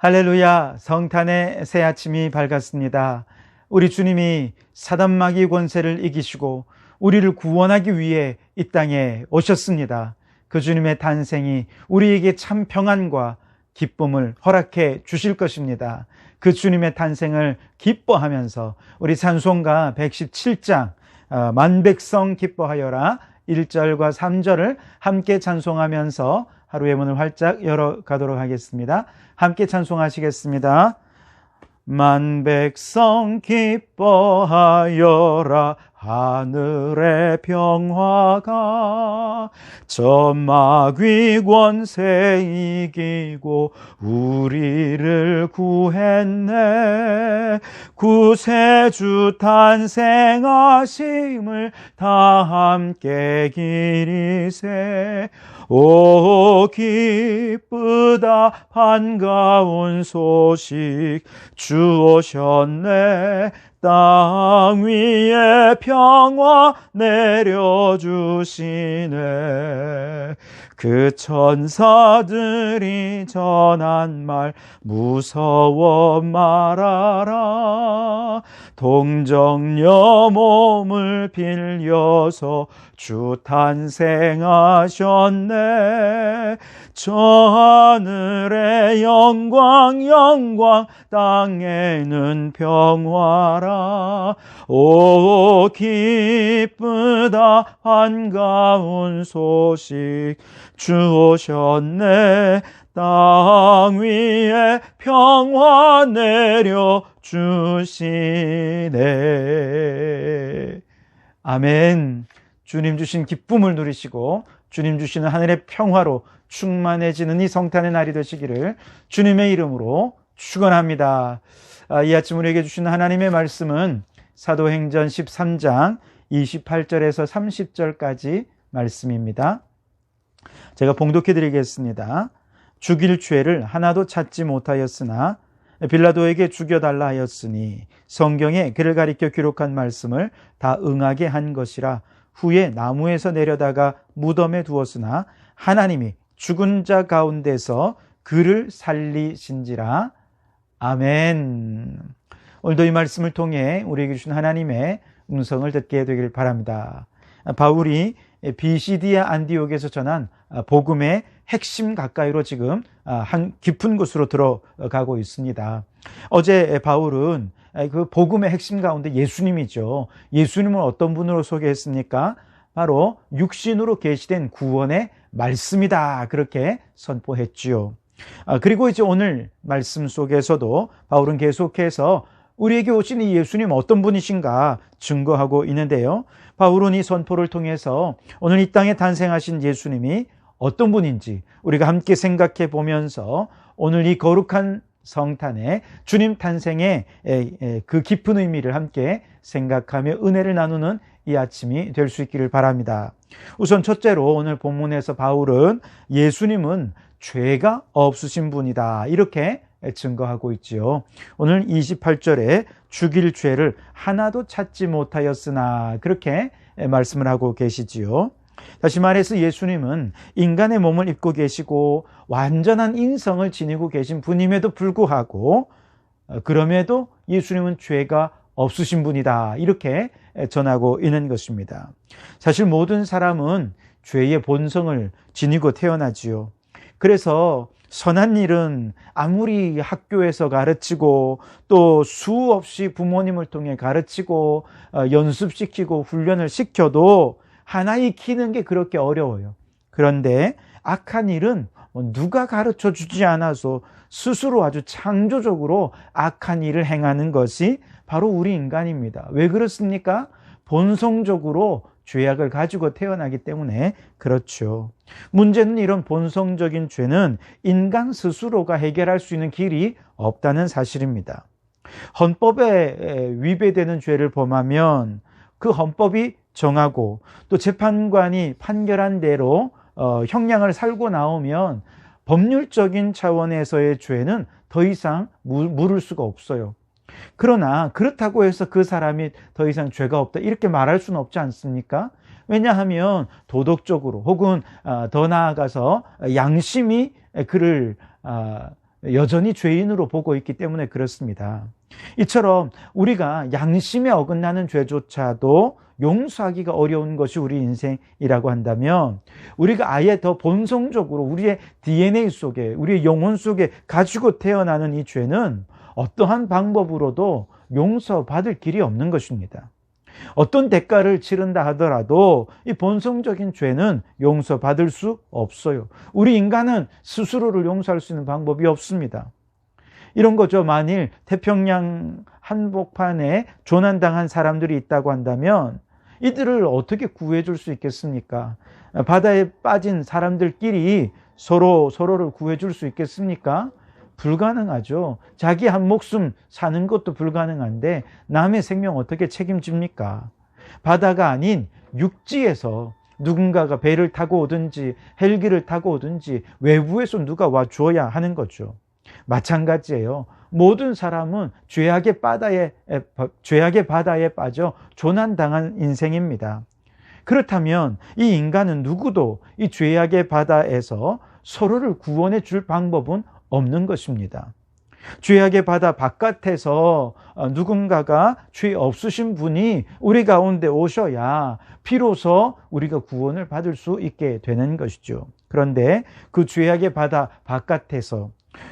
할렐루야, 성탄의 새 아침이 밝았습니다. 우리 주님이 사단마귀 권세를 이기시고 우리를 구원하기 위해 이 땅에 오셨습니다. 그 주님의 탄생이 우리에게 참 평안과 기쁨을 허락해 주실 것입니다. 그 주님의 탄생을 기뻐하면서 우리 찬송가 117장 만백성 기뻐하여라 1절과 3절을 함께 찬송하면서 하루의 문을 활짝 열어가도록 하겠습니다. 함께 찬송하시겠습니다. 만백성 기뻐하여라 하늘의 평화가 저 마귀 권세 이기고 우리를 구했네. 구세주 탄생하심을 다 함께 기리세. 오 기쁘다 반가운 소식 주 오셨네. 땅 위에 평화 내려주시네. 그 천사들이 전한 말 무서워 말아라. 동정녀 몸을 빌려서 주 탄생하셨네. 저 하늘의 영광 영광 땅에는 평화라. 오 기쁘다 반가운 소식 주 오셨네. 땅 위에 평화 내려주시네. 아멘. 주님 주신 기쁨을 누리시고 주님 주시는 하늘의 평화로 충만해지는 이 성탄의 날이 되시기를 주님의 이름으로 축원합니다. 이 아침 우리에게 주신 하나님의 말씀은 사도행전 13장 28절에서 30절까지 말씀입니다. 제가 봉독해 드리겠습니다. 죽일 죄를 하나도 찾지 못하였으나 빌라도에게 죽여달라 하였으니 성경에 그를 가리켜 기록한 말씀을 다 응하게 한 것이라. 후에 나무에서 내려다가 무덤에 두었으나 하나님이 죽은 자 가운데서 그를 살리신지라. 아멘. 오늘도 이 말씀을 통해 우리에게 주신 하나님의 음성을 듣게 되길 바랍니다. 바울이 비시디아 안디옥에서 전한 복음의 핵심 가까이로 지금 한 깊은 곳으로 들어가고 있습니다. 어제 바울은 그 복음의 핵심 가운데 예수님이죠. 예수님을 어떤 분으로 소개했습니까? 바로 육신으로 계시된 구원의 말씀이다. 그렇게 선포했지요. 그리고 이제 오늘 말씀 속에서도 바울은 계속해서 우리에게 오신 이 예수님 어떤 분이신가 증거하고 있는데요. 바울은 이 선포를 통해서 오늘 이 땅에 탄생하신 예수님이 어떤 분인지 우리가 함께 생각해 보면서 오늘 이 거룩한 성탄의 주님 탄생의 그 깊은 의미를 함께 생각하며 은혜를 나누는 이 아침이 될 수 있기를 바랍니다. 우선 첫째로 오늘 본문에서 바울은 예수님은 죄가 없으신 분이다 이렇게 증거하고 있지요. 오늘 28절에 죽일 죄를 하나도 찾지 못하였으나 그렇게 말씀을 하고 계시지요. 다시 말해서 예수님은 인간의 몸을 입고 계시고 완전한 인성을 지니고 계신 분임에도 불구하고 그럼에도 예수님은 죄가 없으신 분이다 이렇게 전하고 있는 것입니다. 사실 모든 사람은 죄의 본성을 지니고 태어나지요. 그래서 선한 일은 아무리 학교에서 가르치고 또 수없이 부모님을 통해 가르치고 연습시키고 훈련을 시켜도 하나 익히는 게 그렇게 어려워요. 그런데 악한 일은 누가 가르쳐 주지 않아서 스스로 아주 창조적으로 악한 일을 행하는 것이 바로 우리 인간입니다. 왜 그렇습니까? 본성적으로 죄악을 가지고 태어나기 때문에 그렇죠. 문제는 이런 본성적인 죄는 인간 스스로가 해결할 수 있는 길이 없다는 사실입니다. 헌법에 위배되는 죄를 범하면 그 헌법이 정하고 또 재판관이 판결한 대로 형량을 살고 나오면 법률적인 차원에서의 죄는 더 이상 물을 수가 없어요. 그러나 그렇다고 해서 그 사람이 더 이상 죄가 없다 이렇게 말할 수는 없지 않습니까? 왜냐하면 도덕적으로 혹은 더 나아가서 양심이 그를 여전히 죄인으로 보고 있기 때문에 그렇습니다. 이처럼 우리가 양심에 어긋나는 죄조차도 용서하기가 어려운 것이 우리 인생이라고 한다면, 우리가 아예 더 본성적으로 우리의 DNA 속에, 우리의 영혼 속에 가지고 태어나는 이 죄는 어떠한 방법으로도 용서받을 길이 없는 것입니다. 어떤 대가를 치른다 하더라도 이 본성적인 죄는 용서받을 수 없어요. 우리 인간은 스스로를 용서할 수 있는 방법이 없습니다. 이런 거죠. 만일 태평양 한복판에 조난당한 사람들이 있다고 한다면 이들을 어떻게 구해줄 수 있겠습니까? 바다에 빠진 사람들끼리 서로를 구해줄 수 있겠습니까? 불가능하죠. 자기 한 목숨 사는 것도 불가능한데 남의 생명 어떻게 책임집니까? 바다가 아닌 육지에서 누군가가 배를 타고 오든지 헬기를 타고 오든지 외부에서 누가 와줘야 하는 거죠. 마찬가지예요. 모든 사람은 죄악의 바다에 빠져 조난당한 인생입니다. 그렇다면 이 인간은 누구도 이 죄악의 바다에서 서로를 구원해 줄 방법은 없는 것입니다. 죄악의 바다 바깥에서 누군가가 죄 없으신 분이 우리 가운데 오셔야 비로소 우리가 구원을 받을 수 있게 되는 것이죠. 그런데 그 죄악의 바다 바깥에서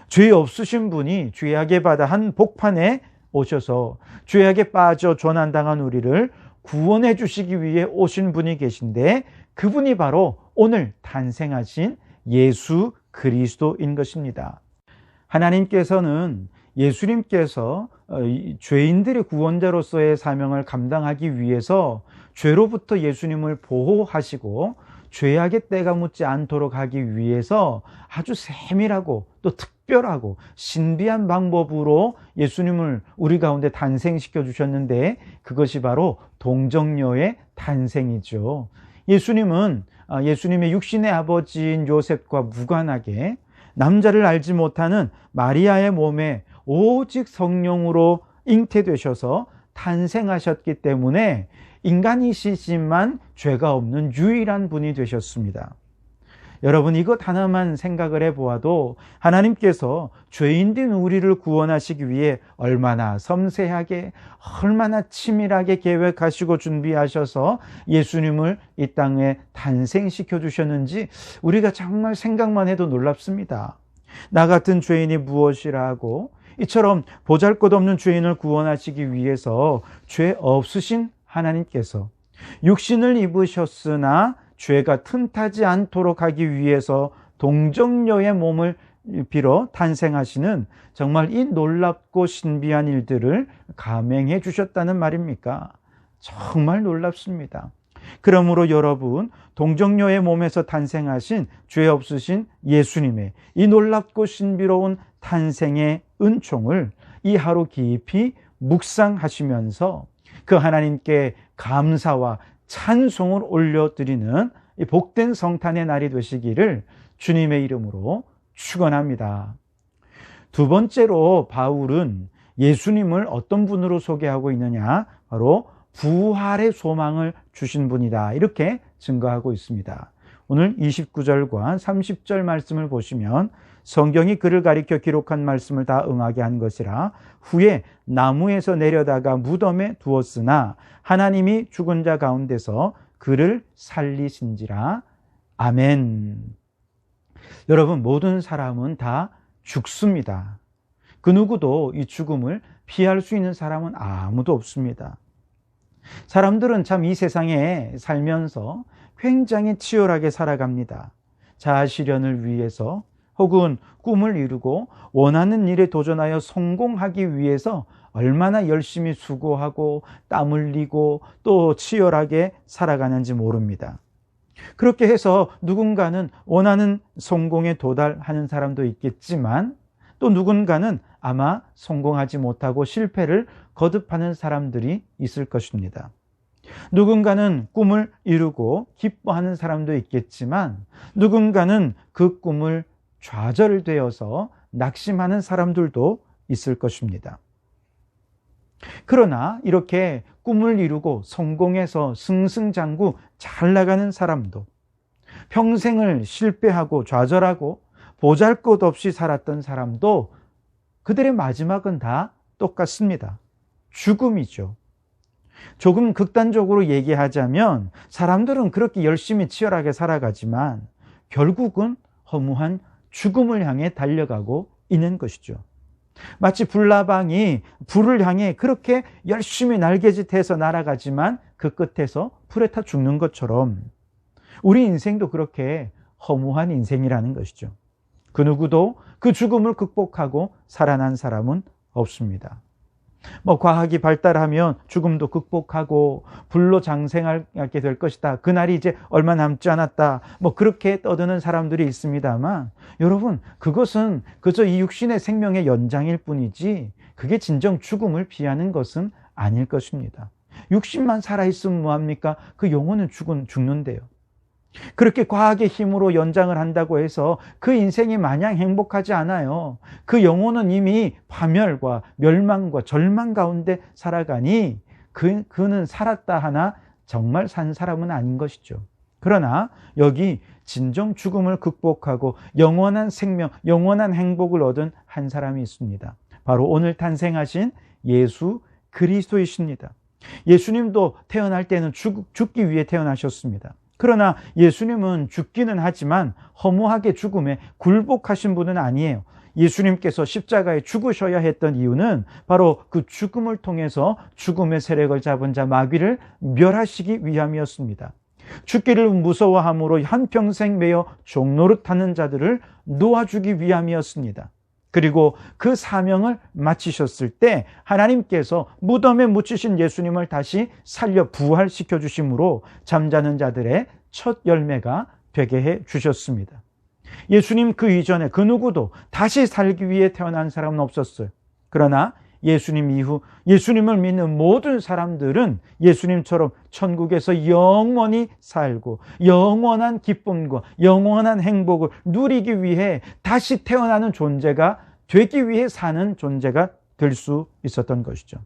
죄 없으신 분이 죄악의 바다 한복판에 오셔서 죄악에 빠져 조난당한 우리를 구원해 주시기 위해 오신 분이 계신데, 그분이 바로 오늘 탄생하신 예수 그리스도인 것입니다. 하나님께서는 예수님께서 죄인들의 구원자로서의 사명을 감당하기 위해서 죄로부터 예수님을 보호하시고 죄악의 때가 묻지 않도록 하기 위해서 아주 세밀하고 또 특별하고 신비한 방법으로 예수님을 우리 가운데 탄생시켜 주셨는데, 그것이 바로 동정녀의 탄생이죠. 예수님은 예수님의 육신의 아버지인 요셉과 무관하게 남자를 알지 못하는 마리아의 몸에 오직 성령으로 잉태되셔서 탄생하셨기 때문에 인간이시지만 죄가 없는 유일한 분이 되셨습니다. 여러분, 이것 하나만 생각을 해보아도 하나님께서 죄인된 우리를 구원하시기 위해 얼마나 섬세하게, 얼마나 치밀하게 계획하시고 준비하셔서 예수님을 이 땅에 탄생시켜 주셨는지 우리가 정말 생각만 해도 놀랍습니다. 나 같은 죄인이 무엇이라 하고, 이처럼 보잘것없는 죄인을 구원하시기 위해서 죄 없으신 하나님께서 육신을 입으셨으나 죄가 틈타지 않도록 하기 위해서 동정녀의 몸을 빌어 탄생하시는 정말 이 놀랍고 신비한 일들을 감행해 주셨다는 말입니까? 정말 놀랍습니다. 그러므로 여러분, 동정녀의 몸에서 탄생하신 죄 없으신 예수님의 이 놀랍고 신비로운 탄생의 은총을 이 하루 깊이 묵상하시면서 그 하나님께 감사와 찬송을 올려드리는 이 복된 성탄의 날이 되시기를 주님의 이름으로 축원합니다. 두 번째로 바울은 예수님을 어떤 분으로 소개하고 있느냐, 바로 부활의 소망을 주신 분이다, 이렇게 증거하고 있습니다. 오늘 29절과 30절 말씀을 보시면 성경이 그를 가리켜 기록한 말씀을 다 응하게 한 것이라. 후에 나무에서 내려다가 무덤에 두었으나 하나님이 죽은 자 가운데서 그를 살리신지라. 아멘. 여러분, 모든 사람은 다 죽습니다. 그 누구도 이 죽음을 피할 수 있는 사람은 아무도 없습니다. 사람들은 참 이 세상에 살면서 굉장히 치열하게 살아갑니다. 자아 실현을 위해서 혹은 꿈을 이루고 원하는 일에 도전하여 성공하기 위해서 얼마나 열심히 수고하고 땀 흘리고 또 치열하게 살아가는지 모릅니다. 그렇게 해서 누군가는 원하는 성공에 도달하는 사람도 있겠지만, 또 누군가는 아마 성공하지 못하고 실패를 거듭하는 사람들이 있을 것입니다. 누군가는 꿈을 이루고 기뻐하는 사람도 있겠지만, 누군가는 그 꿈을 좌절되어서 낙심하는 사람들도 있을 것입니다. 그러나 이렇게 꿈을 이루고 성공해서 승승장구 잘 나가는 사람도, 평생을 실패하고 좌절하고 보잘것없이 살았던 사람도 그들의 마지막은 다 똑같습니다. 죽음이죠. 조금 극단적으로 얘기하자면 사람들은 그렇게 열심히 치열하게 살아가지만 결국은 허무한 죽음을 향해 달려가고 있는 것이죠. 마치 불나방이 불을 향해 그렇게 열심히 날개짓해서 날아가지만 그 끝에서 불에 타 죽는 것처럼 우리 인생도 그렇게 허무한 인생이라는 것이죠. 그 누구도 그 죽음을 극복하고 살아난 사람은 없습니다. 과학이 발달하면 죽음도 극복하고 불로 장생하게 될 것이다. 그날이 이제 얼마 남지 않았다. 그렇게 떠드는 사람들이 있습니다만 여러분, 그것은 그저 이 육신의 생명의 연장일 뿐이지 그게 진정 죽음을 피하는 것은 아닐 것입니다. 육신만 살아있으면 뭐합니까? 그 영혼은 죽는데요. 그렇게 과학의 힘으로 연장을 한다고 해서 그 인생이 마냥 행복하지 않아요. 그 영혼은 이미 파멸과 멸망과 절망 가운데 살아가니 그는 살았다 하나 정말 산 사람은 아닌 것이죠. 그러나 여기 진정 죽음을 극복하고 영원한 생명, 영원한 행복을 얻은 한 사람이 있습니다. 바로 오늘 탄생하신 예수 그리스도이십니다. 예수님도 태어날 때는 죽기 위해 태어나셨습니다. 그러나 예수님은 죽기는 하지만 허무하게 죽음에 굴복하신 분은 아니에요. 예수님께서 십자가에 죽으셔야 했던 이유는 바로 그 죽음을 통해서 죽음의 세력을 잡은 자 마귀를 멸하시기 위함이었습니다. 죽기를 무서워함으로 한평생 매여 종노릇하는 자들을 놓아주기 위함이었습니다. 그리고 그 사명을 마치셨을 때 하나님께서 무덤에 묻히신 예수님을 다시 살려 부활시켜 주심으로 잠자는 자들의 첫 열매가 되게 해 주셨습니다. 예수님 그 이전에 그 누구도 다시 살기 위해 태어난 사람은 없었어요. 그러나 예수님 이후 예수님을 믿는 모든 사람들은 예수님처럼 천국에서 영원히 살고 영원한 기쁨과 영원한 행복을 누리기 위해 다시 태어나는 존재가 되기 위해 사는 존재가 될 수 있었던 것이죠.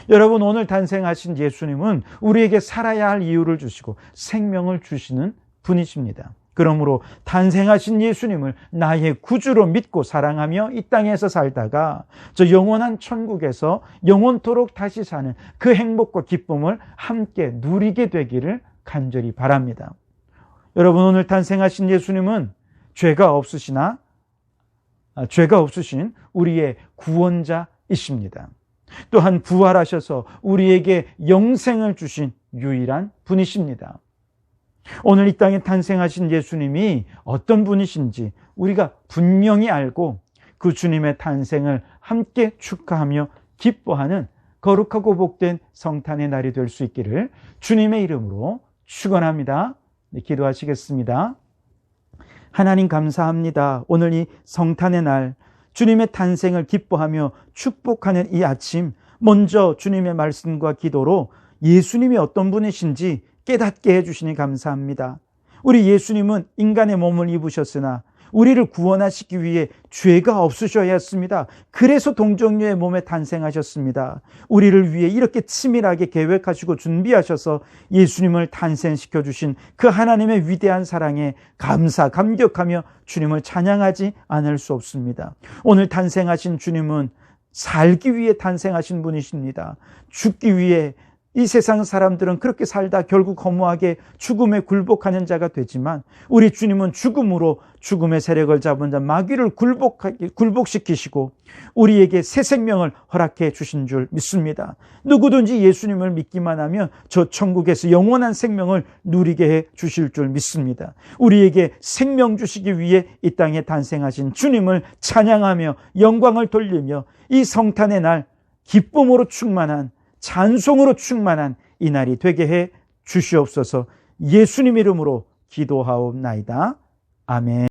여러분, 오늘 탄생하신 예수님은 우리에게 살아야 할 이유를 주시고 생명을 주시는 분이십니다. 그러므로 탄생하신 예수님을 나의 구주로 믿고 사랑하며 이 땅에서 살다가 저 영원한 천국에서 영원토록 다시 사는 그 행복과 기쁨을 함께 누리게 되기를 간절히 바랍니다. 여러분, 오늘 탄생하신 예수님은 죄가 없으신 우리의 구원자이십니다. 또한 부활하셔서 우리에게 영생을 주신 유일한 분이십니다. 오늘 이 땅에 탄생하신 예수님이 어떤 분이신지 우리가 분명히 알고 그 주님의 탄생을 함께 축하하며 기뻐하는 거룩하고 복된 성탄의 날이 될 수 있기를 주님의 이름으로 축원합니다. 기도하시겠습니다. 하나님 감사합니다. 오늘 이 성탄의 날 주님의 탄생을 기뻐하며 축복하는 이 아침, 먼저 주님의 말씀과 기도로 예수님이 어떤 분이신지 깨닫게 해주시니 감사합니다. 우리 예수님은 인간의 몸을 입으셨으나 우리를 구원하시기 위해 죄가 없으셔야 했습니다. 그래서 동정녀의 몸에 탄생하셨습니다. 우리를 위해 이렇게 치밀하게 계획하시고 준비하셔서 예수님을 탄생시켜 주신 그 하나님의 위대한 사랑에 감격하며 주님을 찬양하지 않을 수 없습니다. 오늘 탄생하신 주님은 살기 위해 탄생하신 분이십니다. 죽기 위해 이 세상 사람들은 그렇게 살다 결국 허무하게 죽음에 굴복하는 자가 되지만 우리 주님은 죽음으로 죽음의 세력을 잡은 자 마귀를 굴복시키시고 우리에게 새 생명을 허락해 주신 줄 믿습니다. 누구든지 예수님을 믿기만 하면 저 천국에서 영원한 생명을 누리게 해 주실 줄 믿습니다. 우리에게 생명 주시기 위해 이 땅에 탄생하신 주님을 찬양하며 영광을 돌리며 이 성탄의 날 기쁨으로 충만한 찬송으로 충만한 이 날이 되게 해 주시옵소서. 예수님 이름으로 기도하옵나이다. 아멘.